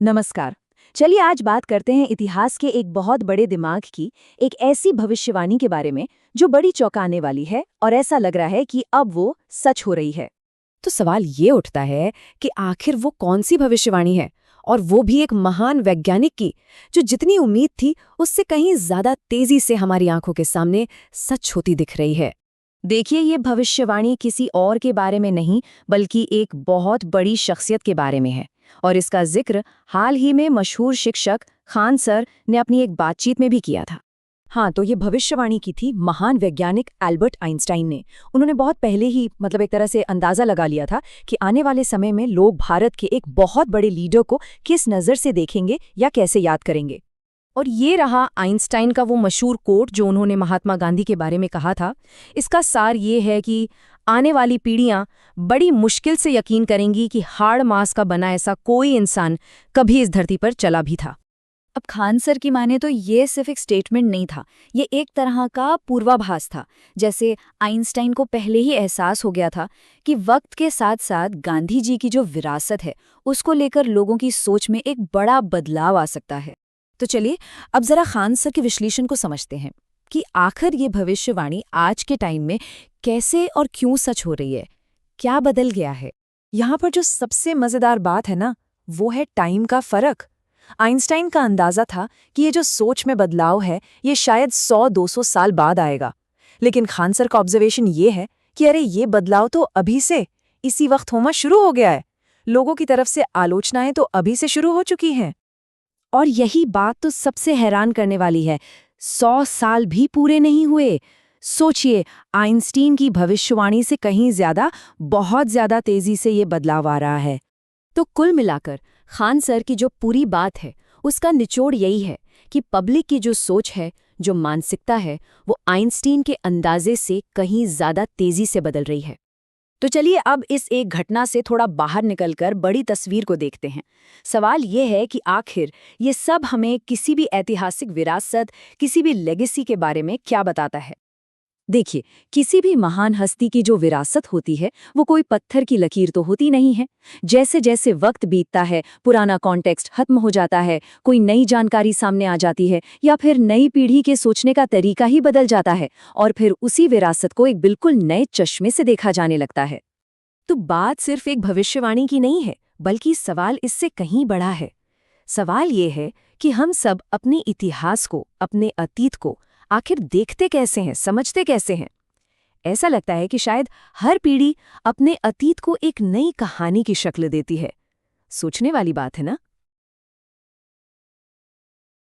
नमस्कार। चलिए आज बात करते हैं इतिहास के एक बहुत बड़े दिमाग की, एक ऐसी भविष्यवाणी के बारे में जो बड़ी चौंकाने वाली है और ऐसा लग रहा है कि अब वो सच हो रही है। तो सवाल ये उठता है कि आखिर वो कौन सी भविष्यवाणी है, और वो भी एक महान वैज्ञानिक की, जो जितनी उम्मीद थी उससे कहीं ज्यादा तेजी से हमारी आंखों के सामने सच होती दिख रही है। देखिए, ये भविष्यवाणी किसी और के बारे में नहीं, बल्कि एक बहुत बड़ी शख्सियत के बारे में है। और इसका जिक्र हाल ही में मशहूर शिक्षक खान सर ने अपनी एक बातचीत में भी किया था। हाँ, तो ये भविष्यवाणी की थी महान वैज्ञानिक एल्बर्ट आइंस्टाइन ने। उन्होंने बहुत पहले ही एक तरह से अंदाजा लगा लिया था कि आने वाले समय में लोग भारत के एक बहुत बड़े लीडर को किस नज़र से देखेंगे या कैसे याद करेंगे। और ये रहा आइंस्टाइन का वो मशहूर कोट जो उन्होंने महात्मा गांधी के बारे में कहा था। इसका सार ये है कि आने वाली पीढ़ियां बड़ी मुश्किल से यकीन करेंगी कि हाड़ मांस का बना ऐसा कोई इंसान कभी इस धरती पर चला भी था। अब खान सर की माने तो ये सिर्फ एक स्टेटमेंट नहीं था, ये एक तरह का पूर्वाभास था। जैसे आइंस्टाइन को पहले ही एहसास हो गया था कि वक्त के साथ साथ गांधी जी की जो विरासत है उसको लेकर लोगों की सोच में एक बड़ा बदलाव आ सकता है। तो चलिए अब जरा खान सर के विश्लेषण को समझते हैं कि आखिर ये भविष्यवाणी आज के टाइम में कैसे और क्यों सच हो रही है, क्या बदल गया है। यहाँ पर जो सबसे मजेदार बात है ना, वो है टाइम का फर्क। आइंस्टाइन का अंदाजा था कि ये जो सोच में बदलाव है ये शायद 100-200 साल बाद आएगा, लेकिन खान सर का ऑब्जर्वेशन ये है कि अरे ये बदलाव तो अभी से इसी वक्त होना शुरू हो गया है। लोगों की तरफ से आलोचनाएं तो अभी से शुरू हो चुकी हैं। और यही बात तो सबसे हैरान करने वाली है, 100 साल भी पूरे नहीं हुए। सोचिए, आइंस्टीन की भविष्यवाणी से कहीं ज्यादा, बहुत ज्यादा तेजी से ये बदलाव आ रहा है। तो कुल मिलाकर खान सर की जो पूरी बात है उसका निचोड़ यही है कि पब्लिक की जो सोच है, जो मानसिकता है, वो आइंस्टीन के अंदाजे से कहीं ज्यादा तेजी से बदल रही है। तो चलिए अब इस एक घटना से थोड़ा बाहर निकलकर बड़ी तस्वीर को देखते हैं। सवाल ये है कि आखिर ये सब हमें किसी भी ऐतिहासिक विरासत, किसी भी लेगेसी के बारे में क्या बताता है। देखिए, किसी भी महान हस्ती की जो विरासत होती है वो कोई पत्थर की लकीर तो होती नहीं है। जैसे जैसे वक्त बीतता है, पुराना कॉन्टेक्स्ट खत्म हो जाता है, कोई नई जानकारी सामने आ जाती है, या फिर नई पीढ़ी के सोचने का तरीका ही बदल जाता है, और फिर उसी विरासत को एक बिल्कुल नए चश्मे से देखा जाने लगता है। तो बात सिर्फ एक भविष्यवाणी की नहीं है, बल्कि सवाल इससे कहीं बड़ा है। सवाल ये है कि हम सब अपने इतिहास को, अपने अतीत को आखिर देखते कैसे हैं, समझते कैसे हैं। ऐसा लगता है कि शायद हर पीढ़ी अपने अतीत को एक नई कहानी की शक्ल देती है। सोचने वाली बात है ना।